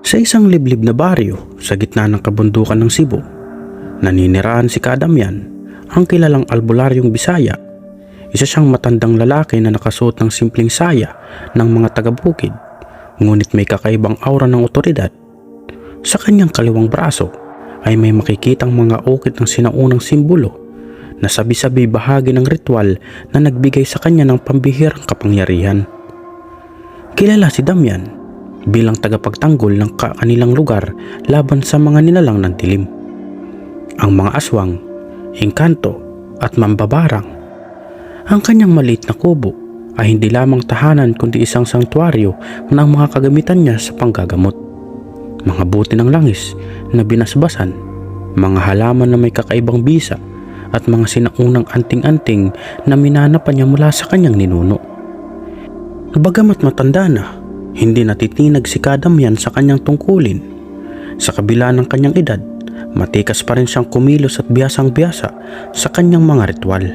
Sa isang liblib na baryo sa gitna ng kabundukan ng Cebu, naninirahan si Kadamyan, ang kilalang albularyong Bisaya. Isa siyang matandang lalaki na nakasuot ng simpleng saya ng mga taga-bukid, ngunit may kakaibang aura ng otoridad. Sa kanyang kaliwang braso ay may makikitang mga ukit ng sinaunang simbolo na sabi-sabi bahagi ng ritual na nagbigay sa kanya ng pambihirang kapangyarihan. Kilala si Damian bilang tagapagtanggol ng kanilang lugar laban sa mga nilalang ng dilim. Ang mga aswang, engkanto at mambabarang. Ang kanyang maliit na kubo ay hindi lamang tahanan kundi isang sangtuaryo ng mga kagamitan niya sa panggagamot. Mga buti ng langis na binasbasan, mga halaman na may kakaibang bisa at mga sinaunang anting-anting na minanapan niya mula sa kanyang ninuno. Bagamat matanda na, hindi natitinag si Kadamyan sa kanyang tungkulin. Sa kabila ng kanyang edad, matikas pa rin siyang kumilos at biyasang-biyasa sa kanyang mga ritual.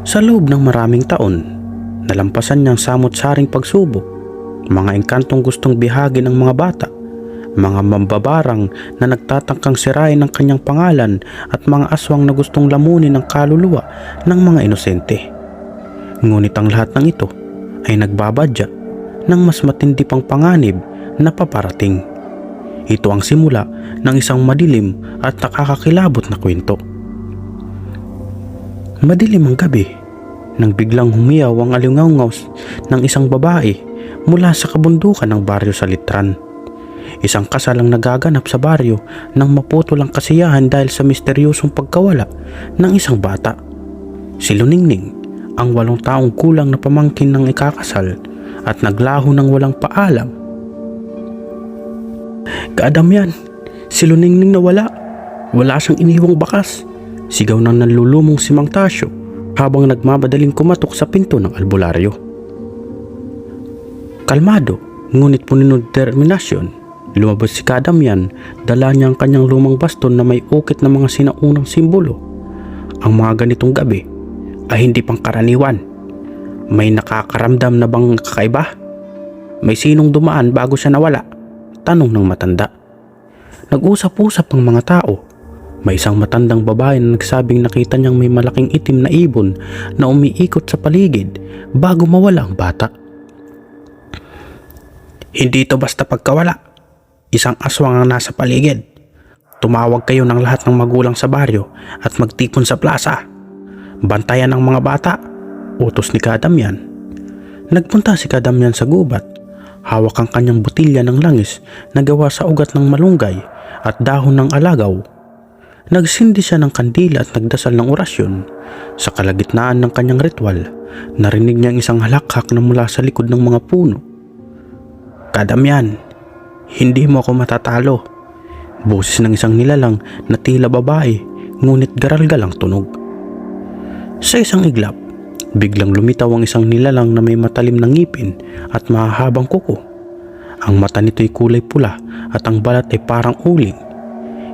Sa loob ng maraming taon, nalampasan niyang samot-saring pagsubok, mga engkantong gustong bihagi ng mga bata, mga mambabarang na nagtatangkang sirain ng kanyang pangalan at mga aswang na gustong lamunin ang kaluluwa ng mga inosente. Ngunit ang lahat ng ito ay nagbabadya ng mas matindi pang panganib na paparating. Ito ang simula ng isang madilim at nakakakilabot na kwento. Madilim ang gabi nang biglang humiyaw ang alingaungaw ng isang babae mula sa kabundukan ng baryo sa Litran. Isang kasal ang nagaganap sa baryo nang maputol ang kasiyahan dahil sa misteryosong pagkawala ng isang bata. Si Luningning, ang 8 taong kulang na pamangkin ng ikakasal, at naglaho ng walang paalam. Kadamyan, si Luningning nawala. Wala siyang iniwang bakas. Sigaw ng nanlulumong si Mang Tasyo habang nagmamadaling kumatok sa pinto ng albularyo. Kalmado, ngunit puno ng determinasyon, lumabas si Kadamyan, dala niya ang kanyang lumang baston na may ukit na mga sinaunang simbolo. Ang mga ganitong gabi ay hindi pangkaraniwan. May nakakaramdam na bang kakaiba? May sinong dumaan bago siya nawala? Tanong ng matanda. Nag-usap-usap ang mga tao. May isang matandang babae na nagsabing nakita niyang may malaking itim na ibon na umiikot sa paligid bago mawala ang bata. Hindi ito basta pagkawala. Isang aswang ang nasa paligid. Tumawag kayo ng lahat ng magulang sa baryo at magtipon sa plaza. Bantayan ang mga bata, utos ni Kadamyan. Nagpunta si Kadamyan sa gubat. Hawak ang kanyang botilya ng langis na gawa sa ugat ng malunggay at dahon ng alagaw. Nagsindi siya ng kandila at nagdasal ng orasyon. Sa kalagitnaan ng kanyang ritual, narinig niya isang halakhak na mula sa likod ng mga puno. Kadamyan, hindi mo ako matatalo. Boses ng isang nilalang na tila babae, ngunit garalgal ang tunog. Sa isang iglap, biglang lumitaw ang isang nilalang na may matalim na ngipin at mahahabang kuko. Ang mata nito'y kulay pula at ang balat ay parang uling.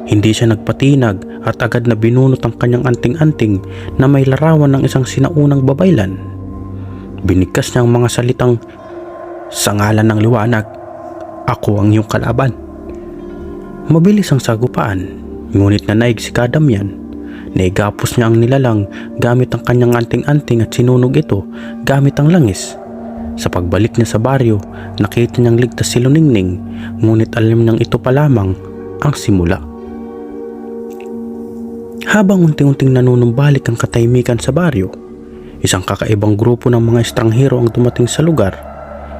Hindi siya nagpatinag at agad na binunot ang kanyang anting-anting na may larawan ng isang sinaunang babaylan. Binigkas niya ang mga salitang, "Sa ngalan ng liwanag, ako ang iyong kalaban." Mabilis ang sagupaan, ngunit nanaig si Kadamyan. Naigapos niya ang nilalang gamit ang kanyang anting-anting at sinunog ito gamit ang langis. Sa pagbalik niya sa baryo, nakita niyang ligtas si Luningning, ngunit alam niyang ito pa lamang ang simula. Habang unti-unting nanunumbalik ang katahimikan sa baryo, isang kakaibang grupo ng mga estranghero ang dumating sa lugar.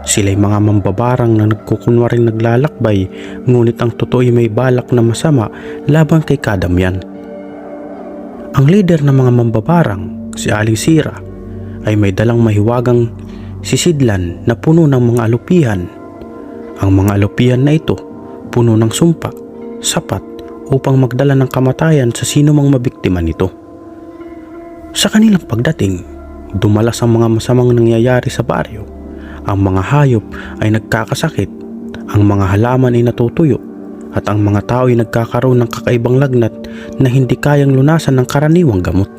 Sila'y mga mambabarang na nagkukunwaring naglalakbay, ngunit ang totoo'y may balak na masama laban kay Kadamyan. Ang leader ng mga mambabarang, si Aling Sira, ay may dalang mahiwagang sisidlan na puno ng mga alupihan. Ang mga alupihan na ito puno ng sumpa, sapat upang magdala ng kamatayan sa sino mang mabiktima nito. Sa kanilang pagdating, dumalas ang mga masamang nangyayari sa baryo. Ang mga hayop ay nagkakasakit, ang mga halaman ay natutuyo, at ang mga tao ay nagkakaroon ng kakaibang lagnat na hindi kayang lunasan ng karaniwang gamot.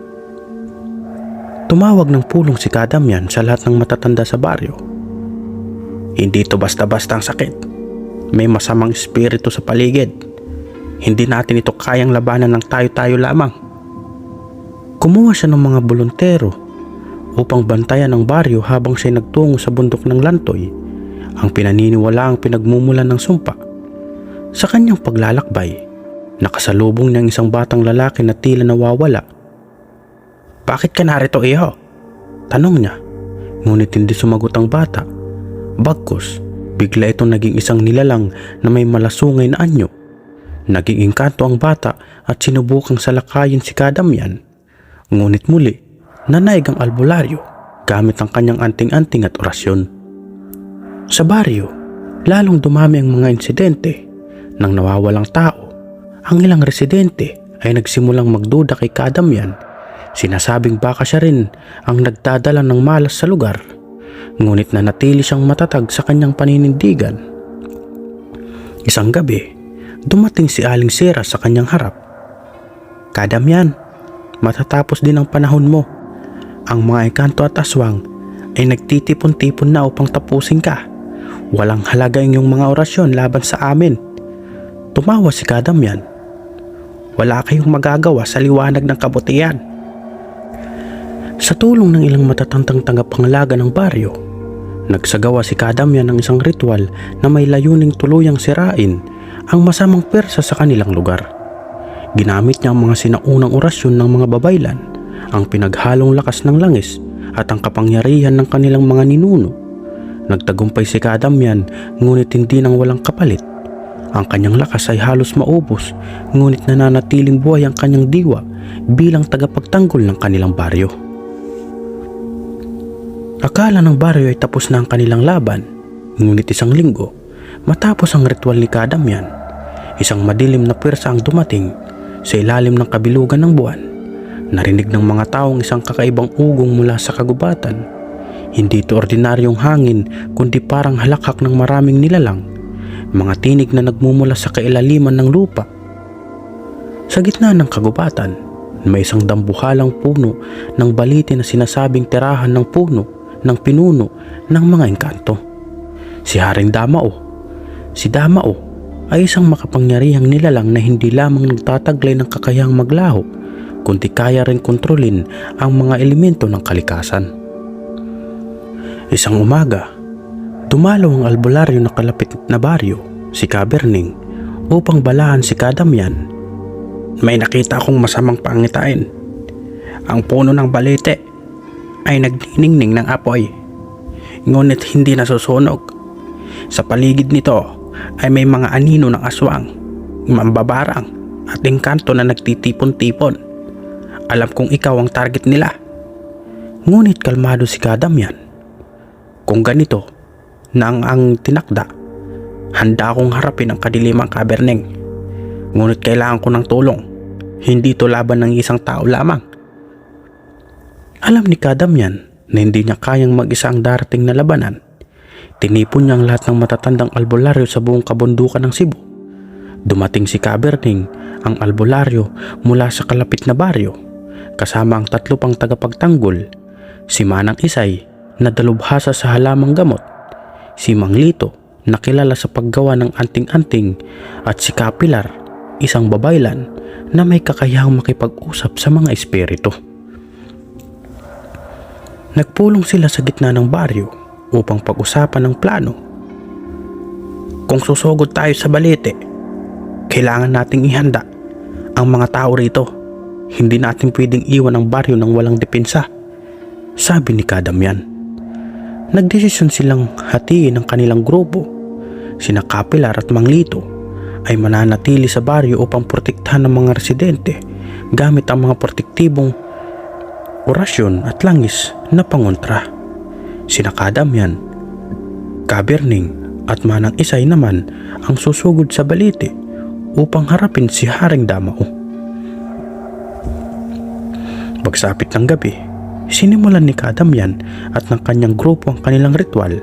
Tumawag ng pulong si Kadamyan sa lahat ng matatanda sa baryo. Hindi ito basta-basta ang sakit. May masamang espiritu sa paligid. Hindi natin ito kayang labanan ng tayo-tayo lamang. Kumuha siya ng mga bolontero upang bantayan ang baryo habang siya nagtungo sa bundok ng Lantoy, ang pinaniniwalaang pinagmumulan ng sumpa. Sa kanyang paglalakbay, nakasalubong niyang isang batang lalaki na tila nawawala. "Bakit ka narito, iho?" tanong niya. Ngunit hindi sumagot ang bata. Bagkus, bigla itong naging isang nilalang na may malasungay na anyo. Naging engkanto ang bata at sinubukang salakayin si Kadamyan. Ngunit muli, nanaig ang albularyo gamit ang kanyang anting-anting at orasyon. Sa baryo, lalong dumami ang mga insidente ng nawawalang tao. Ang ilang residente ay nagsimulang magduda kay Kadamyan. Sinasabing baka siya rin ang nagdadala ng malas sa lugar, ngunit nanatili siyang matatag sa kanyang paninindigan. Isang gabi, dumating si Aling Sera sa kanyang harap. "Kadamyan, matatapos din ang panahon mo. Ang mga engkanto at aswang ay nagtitipon-tipon na upang tapusin ka. Walang halaga yung mga orasyon laban sa amin." Tumawa si Kadamyan. "Wala kayong magagawa sa liwanag ng kabutihan." Sa tulong ng ilang matatandang tagapangalaga ng baryo, nagsagawa si Kadamyan ng isang ritual na may layuning tuluyang sirain ang masamang persa sa kanilang lugar. Ginamit niya ang mga sinaunang orasyon ng mga babaylan, ang pinaghalong lakas ng langis at ang kapangyarihan ng kanilang mga ninuno. Nagtagumpay si Kadamyan, ngunit hindi nang walang kapalit. Ang kanyang lakas ay halos maubos, ngunit nananatiling buhay ang kanyang diwa bilang tagapagtanggol ng kanilang baryo. Akala ng baryo ay tapos na ang kanilang laban, ngunit isang linggo matapos ang ritual ni Kadamyan, isang madilim na pwersa ang dumating sa ilalim ng kabilugan ng buwan. Narinig ng mga taong isang kakaibang ugong mula sa kagubatan. Hindi ito ordinaryong hangin, kundi parang halakhak ng maraming nilalang, mga tinig na nagmumula sa kailaliman ng lupa. Sa gitna ng kagubatan, may isang dambuhalang puno ng balite na sinasabing tirahan ng puno ng pinuno ng mga engkanto. Si Haring Damao. Si Damao ay isang makapangyarihang nilalang na hindi lamang nagtataglay ng kakayahang maglaho, kundi kaya rin kontrolin ang mga elemento ng kalikasan. Isang umaga, dumalaw ang albularyo na kalapit na baryo, si Kaberning, upang balahan si Kadamyan. "May nakita akong masamang pangitain. Ang puno ng balete ay nagniningning ng apoy, ngunit hindi nasusunog. Sa paligid nito ay may mga anino ng aswang, mambabarang at engkanto na nagtitipon-tipon. Alam kong ikaw ang target nila." Ngunit kalmado si Kadamyan. "Kung ganito na ang tinakda, handa akong harapin ang kadilimang Kaberning. Ngunit kailangan ko ng tulong. Hindi ito laban ng isang tao lamang." Alam ni Kadamyan na hindi niya kayang mag-isa ang darating na labanan. Tinipon niya ang lahat ng matatandang albularyo sa buong kabundukan ng Cebu. Dumating si Kaberning, ang albularyo mula sa kalapit na baryo, kasama ang 3 pang tagapagtanggol, si Manang Isay na dalubhasa sa halamang gamot, si Mang Lito na kilala sa paggawa ng anting-anting, at si Kapilar, isang babaylan na may kakayahang makipag-usap sa mga espiritu. Nagpulong sila sa gitna ng baryo upang pag-usapan ang plano. "Kung susugod tayo sa balete, kailangan nating ihanda ang mga tao rito. Hindi natin pwedeng iwan ang baryo ng walang depensa," sabi ni Kadamyan. Nagdesisyon silang hatiin ang kanilang grupo. Sina Kapilar at Mang Lito ay mananatili sa baryo upang protektahan ng mga residente gamit ang mga protektibong orasyon at langis na pangontra. Sina Kadamyan, Kaberning at Manang Isay naman ang susugod sa balete upang harapin si Haring Damao. Pagsapit ng gabi, sinimulan ni Kadamyan at ng kanyang grupo ang kanilang ritual.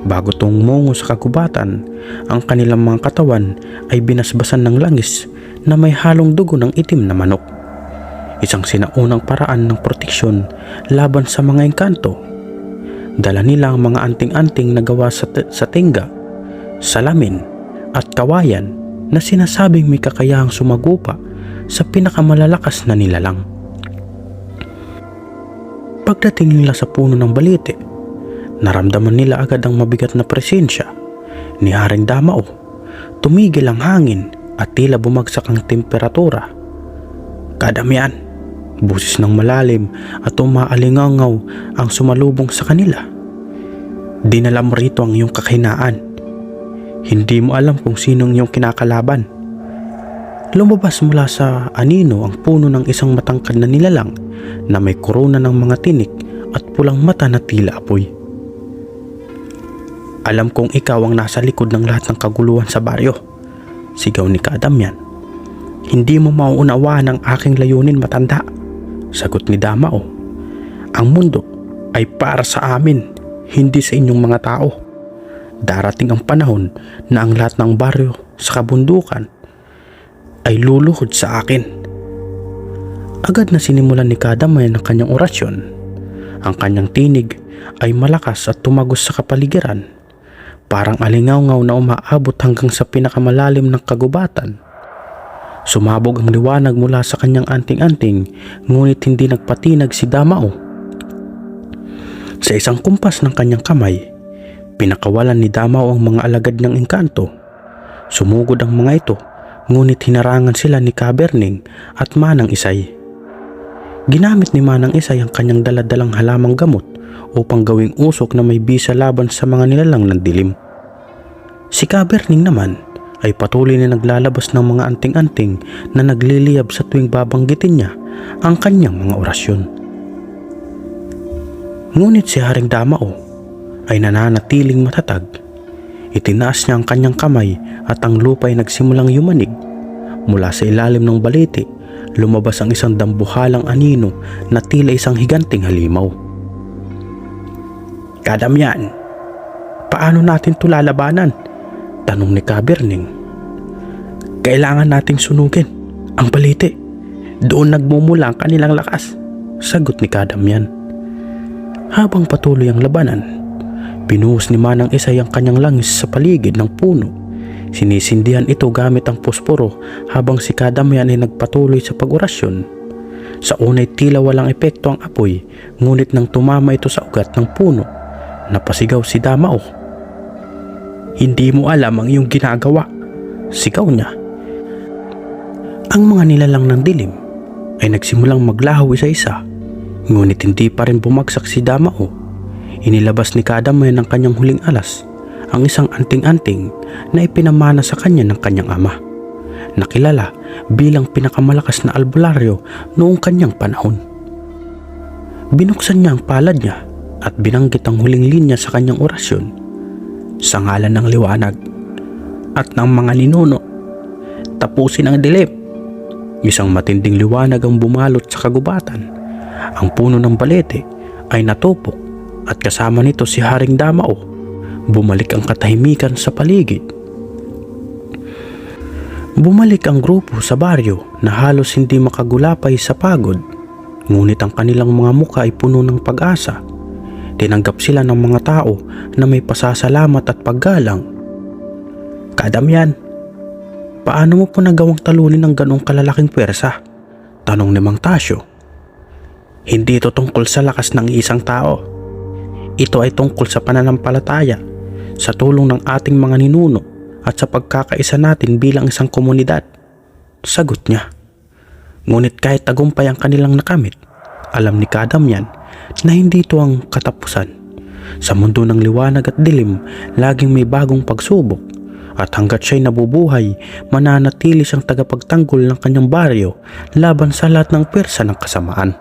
Bago tumungo sa kagubatan, ang kanilang mga katawan ay binasbasan ng langis na may halong dugo ng itim na manok. Isang sinaunang paraan ng proteksyon laban sa mga engkanto. Dala nila ang mga anting-anting na gawa sa tingga, salamin at kawayan na sinasabing may kakayahang sumagupa sa pinakamalalakas na nilalang. Pagdating nila sa puno ng balete, naramdaman nila agad ang mabigat na presensya ni Haring Damao. Tumigil ang hangin at tila bumagsak ang temperatura. "Kadamyan," busis ng malalim at umaalingangaw ang sumalubong sa kanila. "Dinala mo rito ang iyong kahinaan. Hindi mo alam kung sinong iyong kinakalaban." Lumabas mula sa anino ang puno ng isang matangkad na nilalang na may korona ng mga tinik at pulang mata na tila apoy. "Alam kong ikaw ang nasa likod ng lahat ng kaguluhan sa baryo," sigaw ni Kadamyan. "Hindi mo mauunawaan ang aking layunin, matanda," sagot ni Damao. "Ang mundo ay para sa amin, hindi sa inyong mga tao. Darating ang panahon na ang lahat ng baryo sa kabundukan ay luluhod sa akin." Agad na sinimulan ni Kadamyan ang kanyang orasyon. Ang kanyang tinig ay malakas at tumagos sa kapaligiran, parang alingaw-ngaw na umaabot hanggang sa pinakamalalim ng kagubatan. Sumabog ang liwanag mula sa kanyang anting-anting, ngunit hindi nagpatinag si Damao. Sa isang kumpas ng kanyang kamay, pinakawalan ni Damao ang mga alagad ng engkanto. Sumugod ang mga ito, ngunit hinarangan sila ni Kaberning at Manang Isay. Ginamit ni Manang Isay ang kanyang daladalang halamang gamot upang gawing usok na may bisa laban sa mga nilalang ng dilim. Si Kaberning naman ay patuloy na naglalabas ng mga anting-anting na nagliliyab sa tuwing babanggitin niya ang kanyang mga orasyon. Ngunit si Haring Damao ay nananatiling matatag. Itinaas niya ang kanyang kamay at ang lupa ay nagsimulang yumanig. Mula sa ilalim ng balete, lumabas ang isang dambuhalang anino na tila isang higanting halimaw. "Kadamyan, paano natin ito lalabanan?" tanong ni Kaberning. "Kailangan nating sunugin ang balete. Doon nagmumula ang kanilang lakas," sagot ni Kadamyan. Habang patuloy ang labanan, binuhos ni Manang Isay ang kanyang langis sa paligid ng puno. Sinisindihan ito gamit ang posporo habang si Kadamyan ay nagpatuloy sa pag-orasyon. Sa unay tila walang epekto ang apoy, ngunit nang tumama ito sa ugat ng puno, napasigaw si Damao. "Hindi mo alam ang iyong ginagawa," sigaw niya. Ang mga nilalang ng dilim ay nagsimulang maglaho isa-isa, ngunit hindi pa rin bumagsak si Damao. Inilabas ni Kadamyan ang kanyang huling alas, ang isang anting-anting na ipinamana sa kanya ng kanyang ama, nakilala bilang pinakamalakas na albularyo noong kanyang panahon. Binuksan niya ang palad niya at binanggit ang huling linya sa kanyang orasyon. "Sa ngalan ng liwanag at ng mga ninuno, tapusin ang dilim." Isang matinding liwanag ang bumalot sa kagubatan. Ang puno ng balete ay natupok at kasama nito si Haring Damao. Bumalik ang katahimikan sa paligid. Bumalik ang grupo sa baryo na halos hindi makagulapay sa pagod, ngunit ang kanilang mga muka ay puno ng pag-asa. Tinanggap sila ng mga tao na may pasasalamat at paggalang. "Kadamyan, paano mo po nagawang talunin ng ganong kalalaking pwersa?" tanong ni Mang Tasyo. "Hindi ito tungkol sa lakas ng isang tao. Ito ay tungkol sa pananampalataya, sa tulong ng ating mga ninuno at sa pagkakaisa natin bilang isang komunidad," sagot niya. Ngunit kahit tagumpay ang kanilang nakamit, alam ni Kadamyan na hindi ito ang katapusan. Sa mundo ng liwanag at dilim, laging may bagong pagsubok, at hanggat siya'y nabubuhay, mananatili siyang tagapagtanggol ng kanyang baryo laban sa lahat ng pwersa ng kasamaan.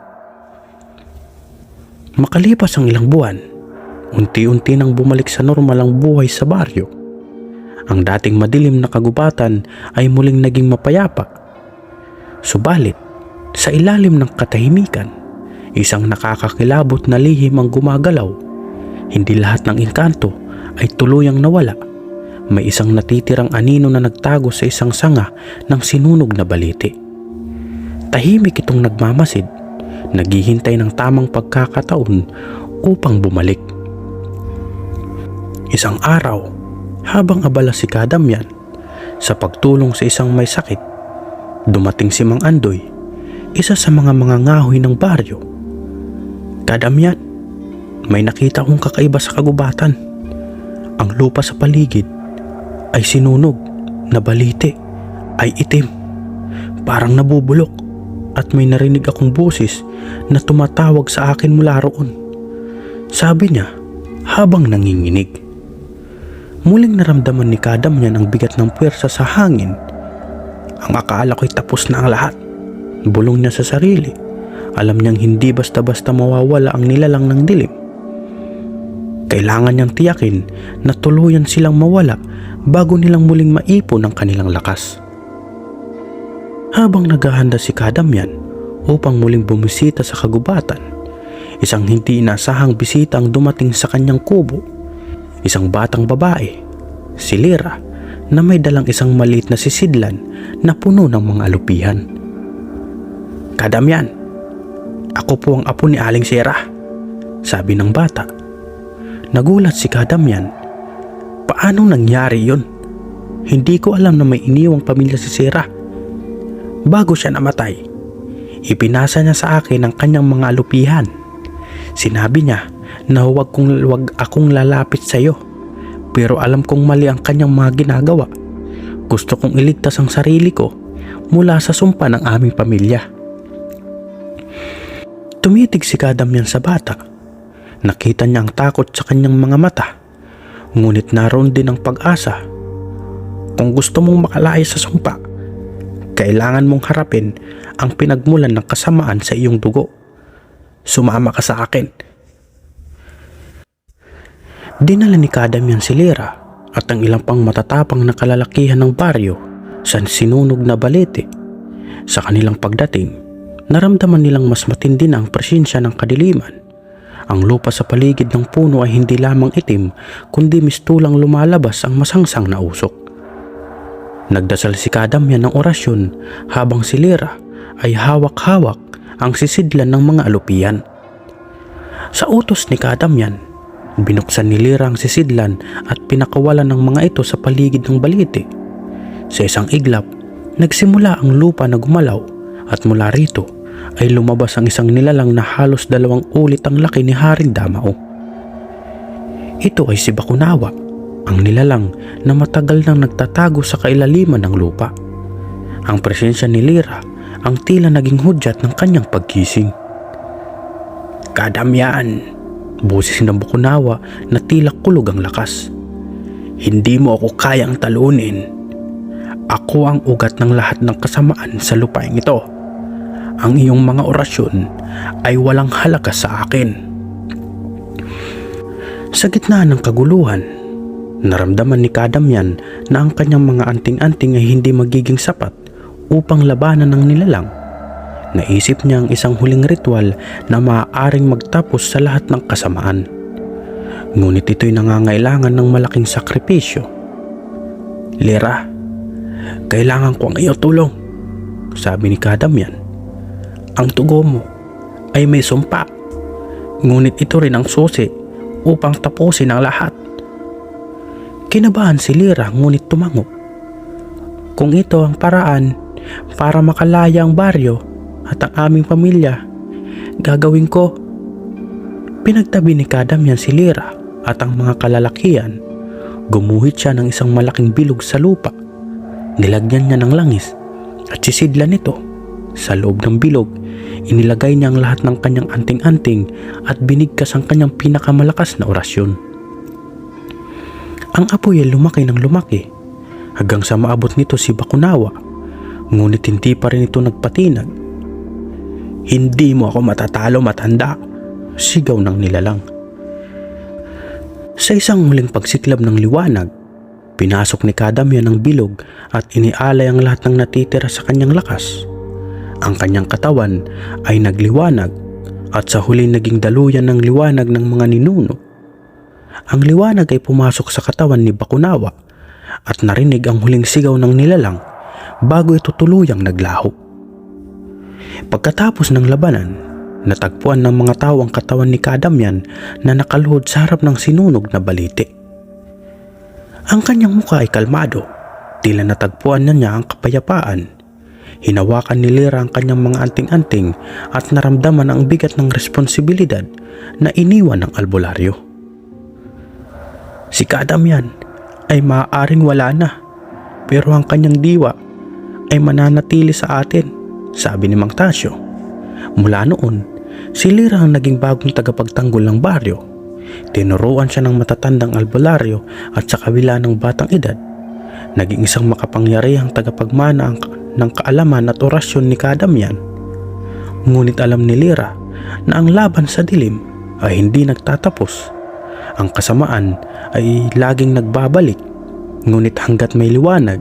Makalipas ang ilang buwan, unti-unti nang bumalik sa normal ang buhay sa baryo. Ang dating madilim na kagubatan ay muling naging mapayapa. Subalit, sa ilalim ng katahimikan, isang nakakakilabot na lihim ang gumagalaw. Hindi lahat ng engkanto ay tuluyang nawala. May isang natitirang anino na nagtago sa isang sanga ng sinunog na balete. Tahimik itong nagmamasid, naghihintay ng tamang pagkakataon upang bumalik. Isang araw, habang abala si Kadamyan, Sa pagtulong sa isang may sakit, dumating si Mang Andoy, isa sa mga ngahoy ng baryo. Kadamyan, may nakita akong kakaiba sa kagubatan. Ang lupa sa paligid ay sinunog, na balite ay itim, parang nabubulok, at may narinig akong boses na tumatawag sa akin mula roon. Sabi niya habang nanginginig. Muling naramdaman ni Kadamyan ang bigat ng puwersa sa hangin. Ang akala ko'y tapos na ang lahat. Bulong niya sa sarili. Alam niyang hindi basta-basta mawawala ang nilalang ng dilim. Kailangan niyang tiyakin na tuluyan silang mawala bago nilang muling maipon ang kanilang lakas. Habang naghahanda si Kadamyan upang muling bumisita sa kagubatan, isang hindi inasahang bisita ang dumating sa kanyang kubo. Isang batang babae, si Lira, na may dalang isang maliit na sisidlan na puno ng mga alupihan. "Kadamyan, ako po ang apo ni Aling Sera," sabi ng bata. Nagulat si Kadamyan. Paanong nangyari yun? Hindi ko alam na may iniwang pamilya si Sera. Bago siya namatay, ipinasa niya sa akin ang kanyang mga alupihan. Sinabi niya na huwag akong lalapit sa iyo, pero alam kong mali ang kanyang mga ginagawa. Gusto kong iligtas ang sarili ko mula sa sumpa ng aming pamilya. Tumitig si Kadamyan sa bata. Nakita niya ang takot sa kanyang mga mata, ngunit naroon din ang pag-asa. Kung gusto mong makalaya sa sumpa, kailangan mong harapin ang pinagmulan ng kasamaan sa iyong dugo. Sumama ka sa akin. Dinala ni Kadamyan si Lira at ang ilang pang matatapang na kalalakihan ng baryo sa sinunog na balete. Sa kanilang pagdating, naramdaman nilang mas matindi na ang presensya ng kadiliman. Ang lupa sa paligid ng puno ay hindi lamang itim, kundi mistulang lumalabas ang masangsang na usok. Nagdasal si Kadamyan ng orasyon habang si Lira ay hawak-hawak ang sisidlan ng mga alupian. Sa utos ni Kadamyan, binuksan ni Lira ang sisidlan at pinakawalan ng mga ito sa paligid ng balite. Sa isang iglap, nagsimula ang lupa na gumalaw at mula rito ay lumabas ang isang nilalang na halos 2 ulit ang laki ni Haring Damao. Ito ay si Bakunawa, ang nilalang na matagal nang nagtatago sa kailaliman ng lupa. Ang presensya ni Lira ang tila naging hudyat ng kanyang paggising. "Kadamyan," boses ng Bakunawa na tila kulog ang lakas. "Hindi mo ako kayang talunin. Ako ang ugat ng lahat ng kasamaan sa lupaing ito. Ang iyong mga orasyon ay walang halaga sa akin." Sa gitna ng kaguluhan, naramdaman ni Kadamyan na ang kanyang mga anting-anting ay hindi magiging sapat upang labanan ng nilalang. Naisip niya ang isang huling ritual na maaaring magtapos sa lahat ng kasamaan. Ngunit ito'y nangangailangan ng malaking sakripisyo. "Lira, kailangan ko ang iyong tulong," sabi ni Kadamyan. "Ang tugo mo ay may sumpa, ngunit ito rin ang susi upang tapusin ang lahat." Kinabahan si Lira ngunit tumango. "Kung ito ang paraan para makalaya ang baryo at ang aming pamilya, gagawin ko." Pinagtabi ni Kadamyan si Lira at ang mga kalalakihan. Gumuhit siya ng isang malaking bilog sa lupa. Nilagyan niya ng langis at sisidlan nito. Sa loob ng bilog, inilagay niya ang lahat ng kanyang anting-anting at binigkas ang kanyang pinakamalakas na orasyon. Ang apoy ay lumaki ng lumaki hanggang sa maabot nito si Bakunawa, ngunit hindi pa rin ito nagpatinag. "Hindi mo ako matatalo, matanda," sigaw ng nilalang. Sa isang muling pagsiklab ng liwanag, pinasok ni Kadamyan ang bilog at inialay ang lahat ng natitira sa kanyang lakas. Ang kanyang katawan ay nagliwanag at sa huli naging daluyan ng liwanag ng mga ninuno. Ang liwanag ay pumasok sa katawan ni Bakunawa at narinig ang huling sigaw ng nilalang bago ito tuluyang naglaho. Pagkatapos ng labanan, natagpuan ng mga tao ang katawan ni Kadamyan na nakaluhod sa harap ng sinunog na balite. Ang kanyang mukha ay kalmado, Tila natagpuan na niya ang kapayapaan. Hinawakan ni Lyra ang kanyang mga anting-anting at naramdaman ang bigat ng responsibilidad na iniwan ng albularyo. Si Kadamyan ay maaaring wala na, pero ang kanyang diwa ay mananatili sa atin, sabi ni Mang Tasyo. Mula noon, si Lyra ang naging bagong tagapagtanggol ng baryo. Tinuruan siya ng matatandang albularyo at sa kabila ng batang edad, naging isang makapangyarihang tagapagmana ng kaalaman at orasyon ni Kadamyan. Ngunit alam ni Lyra na ang laban sa dilim ay hindi nagtatapos. Ang kasamaan ay laging nagbabalik, ngunit hanggat may liwanag,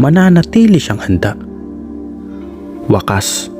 mananatili siyang handa. Wakas,